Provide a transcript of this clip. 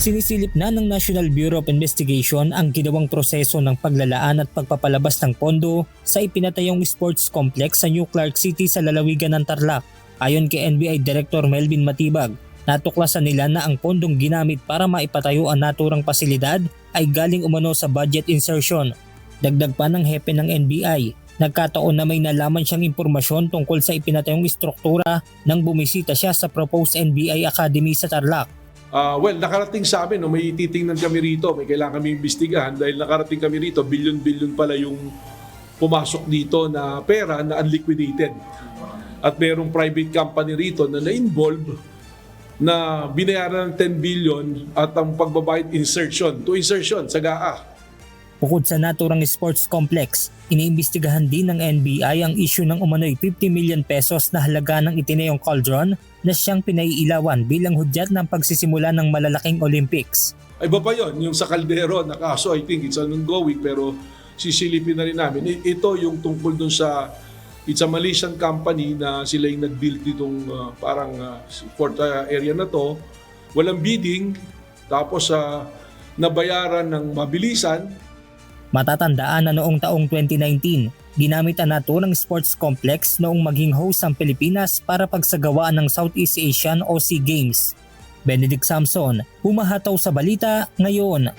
Sinisilip na ng National Bureau of Investigation ang ginawang proseso ng paglalaan at pagpapalabas ng pondo sa ipinatayong sports complex sa New Clark City sa lalawigan ng Tarlac. Ayon kay NBI Director Melvin Matibag, natuklasan nila na ang pondong ginamit para maipatayo ang naturang pasilidad ay galing umano sa budget insertion. Dagdag pa ng hepe ng NBI, nagkataon na may nalaman siyang impormasyon tungkol sa ipinatayong istruktura nang bumisita siya sa proposed NBI Academy sa Tarlac. Nakarating sa amin, may titingnan kami rito, may kailangan kami imbestigahan dahil nakarating kami rito, billion-billion pala yung pumasok dito na pera na unliquidated. At mayroong private company rito na na-involve na binayaran ng 10 billion at ang pagbabayad insertion sa GAA. Bukod sa naturang sports complex, iniimbestigahan din ng NBI ang issue ng umano'y 50 million pesos na halaga ng itinayong cauldron na siyang pinaiilawan bilang hudyat ng pagsisimula ng malalaking Olympics. Iba pa yon, yung sa kaldero na kaso, I think it's ongoing pero sisilipin na rin namin. Ito yung tungkol dun sa, it's a Malaysian company na sila yung nag-build ditong port area na to. Walang bidding, tapos nabayaran ng mabilisan. Matatandaan na noong taong 2019, ginamit ang naturang sports complex noong maging host ang Pilipinas para pagsagawaan ng Southeast Asian o SEA Games. Benedict Samson, humahataw sa balita ngayon.